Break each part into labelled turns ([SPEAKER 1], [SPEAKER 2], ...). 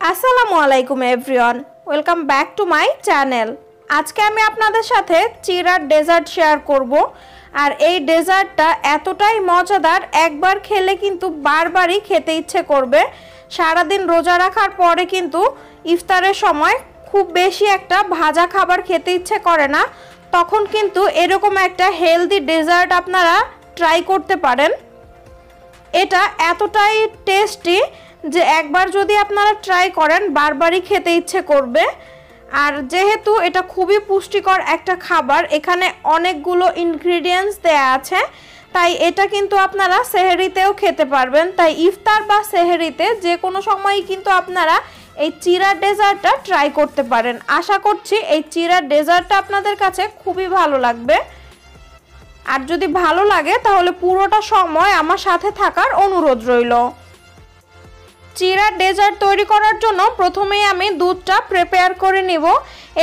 [SPEAKER 1] আসসালামু আলাইকুম everyone, welcome back to my channel. আজকে আমি আপনাদের সাথে চিড়ার ডেজার্ট শেয়ার করব। আর এই ডেজার্টটা এতটাই মজাদার, একবার খেলে কিন্তু বারবারই খেতে ইচ্ছে করবে। সারাদিন রোজা রাখার পরে কিন্তু ইফতারের সময় খুব বেশি একটা ভাজা খাবার খেতে ইচ্ছে করে না, তখন কিন্তু এরকম একটা হেলদি ডেজার্ট আপনারা ট্রাই করতে পারেন। এটা এতটাই টেস্টি যে একবার যদি আপনারা ট্রাই করেন বারবারই খেতে ইচ্ছে করবে। আর যেহেতু এটা খুবই পুষ্টিকর একটা খাবার, এখানে অনেকগুলো ইনগ্রিডিয়েন্টস দেয়া আছে, তাই এটা কিন্তু আপনারা সেহরিতেও খেতে পারবেন। তাই ইফতার বা সেহরিতে যে কোনো সময়ই কিন্তু আপনারা এই চিড়ার ডেজার্টটা ট্রাই করতে পারেন। আশা করছি এই চিড়ার ডেজার্টটা আপনাদের কাছে খুবই ভালো লাগবে। আর যদি ভালো লাগে তাহলে পুরোটা সময় আমার সাথে থাকার অনুরোধ রইল। চিড়ার ডেজার্ট তৈরি করার জন্য প্রথমেই আমি দুধটা প্রিপেয়ার করে নেব।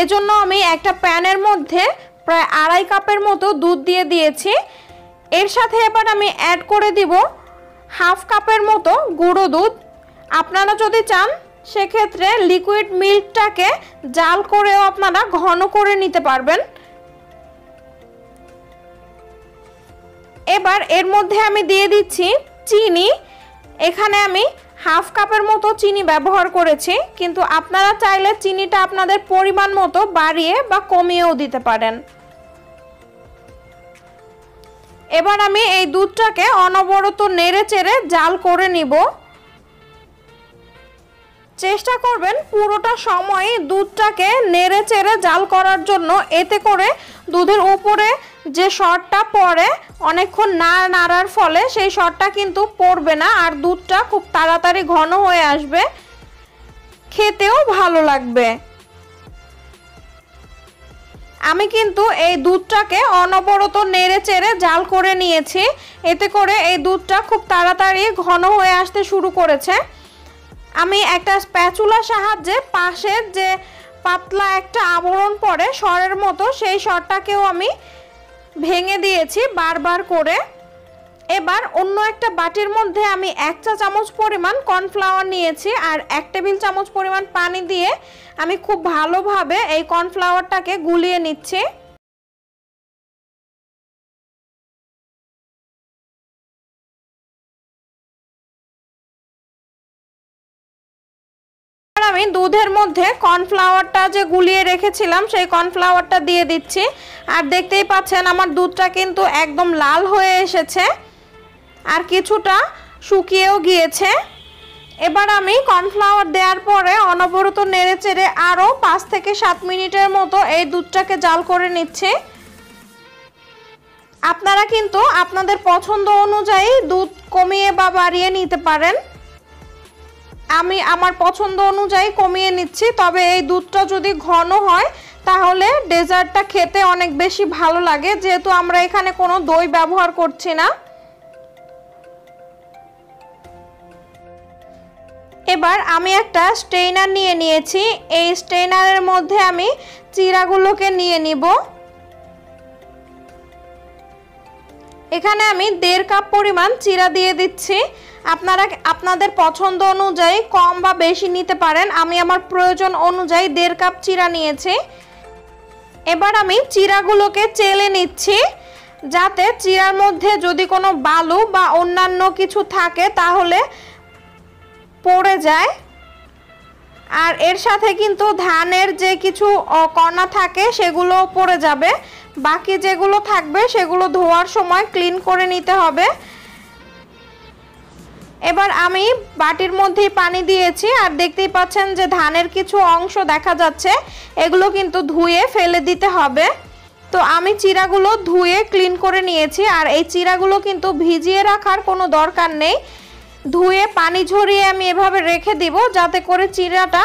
[SPEAKER 1] এজন্য আমি একটা প্যানের মধ্যে প্রায় 2.5 কাপের মতো দুধ দিয়ে দিয়েছি। এর সাথে এবার আমি অ্যাড করে দিব 1/2 কাপের মতো গুঁড়ো দুধ। আপনারা যদি চান সেক্ষেত্রে লিকুইড মিল্কটাকে জাল করেও আপনারা ঘন করে নিতে পারবেন। এবার এর মধ্যে আমি দিয়ে দিচ্ছি চিনি। এখানে আমি 1/2 কাপের মতো চিনি ব্যবহার করেছি, কিন্তু আপনারা চাইলে চিনিটা আপনাদের পরিমাণ মতো বাড়িয়ে বা কমিয়েও দিতে পারেন। এবার আমি এই দুধটাকে অনবরত নেড়ে চেড়ে জাল করে নিব। চেষ্টা করবেন পুরোটা সময় দুধটাকে নেড়ে চেড়ে জাল করার জন্য, এতে করে দুধের উপরে যে সরটা পড়ে অনেকক্ষণ নাড়ার ফলে সেই সরটা কিন্তু পড়বে না, আর দুধটা খুব তাড়াতাড়ি ঘন হয়ে আসবে, খেতেও ভালো লাগবে। আমি কিন্তু এই দুধটাকে অনবরত নেড়ে চেড়ে জাল করে নিয়েছি, এতে করে এই দুধটা খুব তাড়াতাড়ি ঘন হয়ে আসতে শুরু করেছে। আমি একটা স্প্যাচুলার সাহায্যে পাশের যে পাতলা একটা আবরণ পড়ে সরের মতো, সেই সরটাকেও আমি ভেঙে দিয়েছি বারবার করে। এবার অন্য একটা বাটির মধ্যে আমি 1 চা চামচ পরিমাণ কর্নফ্লাওয়ার নিয়েছি, আর 1 টেবিল চামচ পরিমাণ পানি দিয়ে আমি খুব ভালোভাবে এই কর্নফ্লাওয়ারটাকে গুলিয়ে নিচ্ছি। আমি দুধের মধ্যে কর্নফ্লাওয়ারটা যে গুলিয়ে রেখেছিলাম সেই কর্নফ্লাওয়ারটা দিয়ে দিচ্ছি। আর দেখতেই পাচ্ছেন আমার দুধটা কিন্তু একদম লাল হয়ে এসেছে আর কিছুটা শুকিয়েও গিয়েছে। এবার আমি কর্নফ্লাওয়ার দেওয়ার পরে অনবরত নেড়েচেড়ে আরও 5 থেকে 7 মিনিটের মতো এই দুধটাকে জাল করে নিচ্ছি। আপনারা কিন্তু আপনাদের পছন্দ অনুযায়ী দুধ কমিয়ে বা বাড়িয়ে নিতে পারেন। আমি আমার পছন্দ অনুযায়ী কমিয়ে নিচ্ছি, তবে এই দুধটা যদি ঘন হয় তাহলে ডেজার্টটা খেতে অনেক বেশি ভালো লাগে, যেহেতু আমরা এখানে কোনো দই ব্যবহার করছি না। এবার আমি একটা স্ট্রেইনার নিয়ে নিয়েছি, এই স্ট্রেইনারের মধ্যে আমি চিড়াগুলোকে নিয়ে নিব। এখানে আমি 1.5 কাপ পরিমাণ চিড়া দিয়ে দিচ্ছি। আপনারা আপনাদের পছন্দ অনুযায়ী কম বা বেশি নিতে পারেন। আমি আমার প্রয়োজন অনুযায়ী 1.5 কাপ চিড়া নিয়েছি। এবার আমি চিড়াগুলোকে চেলে নিচ্ছি, যাতে চিড়ার মধ্যে যদি কোনো বালু বা অন্যান্য কিছু থাকে তাহলে পড়ে যায়। আর এর সাথে কিন্তু ধানের যে কিছু কণা থাকে সেগুলো পড়ে যাবে, বাকি যেগুলো থাকবে সেগুলো ধোয়ার সময় ক্লিন করে নিতে হবে। এবার আমি বাটির মধ্যেই পানি দিয়েছি, আর দেখতেই পাচ্ছেন যে ধানের কিছু অংশ দেখা যাচ্ছে, এগুলো কিন্তু ধুয়ে ফেলে দিতে হবে। তো আমি চিড়াগুলো ধুয়ে ক্লিন করে নিয়েছি, আর এই চিড়াগুলো কিন্তু ভিজিয়ে রাখার কোনো দরকার নেই। ধুয়ে পানি ঝরিয়ে আমি এভাবে রেখে দিব, যাতে করে চিড়াটা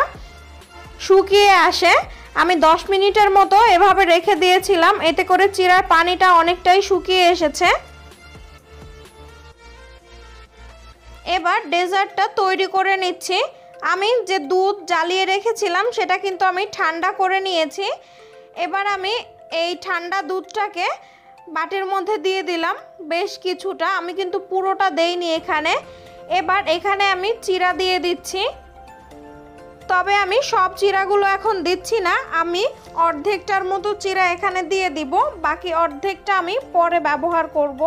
[SPEAKER 1] শুকিয়ে আসে। আমি 10 মিনিটের মতো এভাবে রেখে দিয়েছিলাম, এতে করে চিড়ার পানিটা অনেকটাই শুকিয়ে এসেছে। এবার ডেজার্টটা তৈরি করে নিচ্ছি। আমি যে দুধ জ্বালিয়ে রেখেছিলাম সেটা কিন্তু আমি ঠান্ডা করে নিয়েছি। এবার আমি এই ঠান্ডা দুধটাকে বাটির মধ্যে দিয়ে দিলাম বেশ কিছুটা, আমি কিন্তু পুরোটা দেইনি এখানে। এবার এখানে আমি চিড়া দিয়ে দিচ্ছি। তবে আমি সব চিড়াগুলো এখন দিচ্ছি না, আমি অর্ধেকটার মতো চিড়া এখানে দিয়ে দিব, বাকি অর্ধেকটা আমি পরে ব্যবহার করব।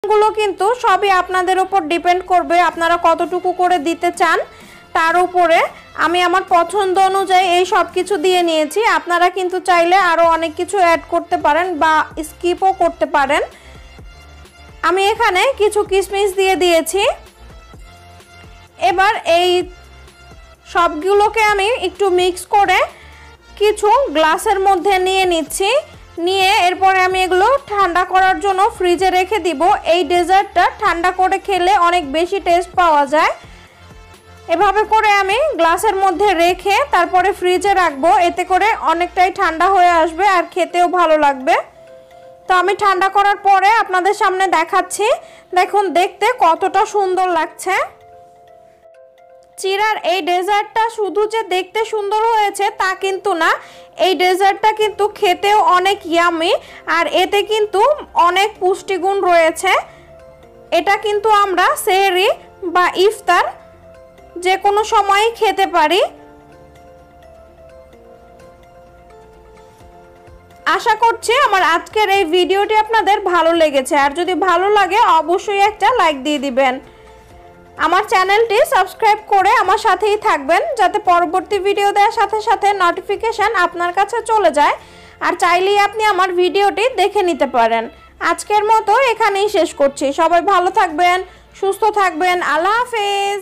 [SPEAKER 1] গুলো কিন্তু সবই আপনাদের উপর ডিপেন্ড করবে, আপনারা কতটুকু করে দিতে চান তার উপরে। আমি আমার পছন্দ অনুযায়ী এই সব কিছু দিয়ে নিয়েছি, আপনারা কিন্তু চাইলে আরও অনেক কিছু অ্যাড করতে পারেন বা স্কিপও করতে পারেন। আমি এখানে কিছু কিশমিশ দিয়ে দিয়েছি। এবার এই সবগুলোকে আমি একটু মিক্স করে কিছু গ্লাসের মধ্যে নিয়ে নিচ্ছি, নিয়ে এরপরে আমি এগুলো ঠান্ডা করার জন্য ফ্রিজে রেখে দিব। এই ডেজার্টটা ঠান্ডা করে খেলে অনেক বেশি টেস্ট পাওয়া যায়। এভাবে করে আমি গ্লাসের মধ্যে রেখে তারপরে ফ্রিজে রাখবো, এতে করে অনেকটাই ঠান্ডা হয়ে আসবে আর খেতেও ভালো লাগবে। তো আমি ঠান্ডা করার পরে আপনাদের সামনে দেখাচ্ছি, দেখুন দেখতে কতটা সুন্দর লাগছে। চিড়ার এই ডেজার্টটা শুধু যে দেখতে সুন্দর হয়েছে তা কিন্তু না, এই ডেজার্টটা কিন্তু খেতেও অনেক ইয়ামি আর এতে কিন্তু অনেক পুষ্টিগুণ রয়েছে। এটা কিন্তু আমরা সেহরি বা ইফতার যে কোনো সময়ই খেতে পারি। আশা করছি আমার আজকের এই ভিডিওটি আপনাদের ভালো লেগেছে, আর যদি ভালো লাগে অবশ্যই একটা লাইক দিয়ে দিবেন। আমার চ্যানেলটি সাবস্ক্রাইব করে আমার সাথেই থাকবেন, যাতে পরবর্তী ভিডিও দেওয়ার সাথে সাথে নোটিফিকেশন আপনার কাছে চলে যায়, আর চাইলেই আপনি আমার ভিডিওটি দেখে নিতে পারেন। আজকের মতো এখানেই শেষ করছি। সবাই ভালো থাকবেন, সুস্থ থাকবেন। আল্লাহ হাফেজ।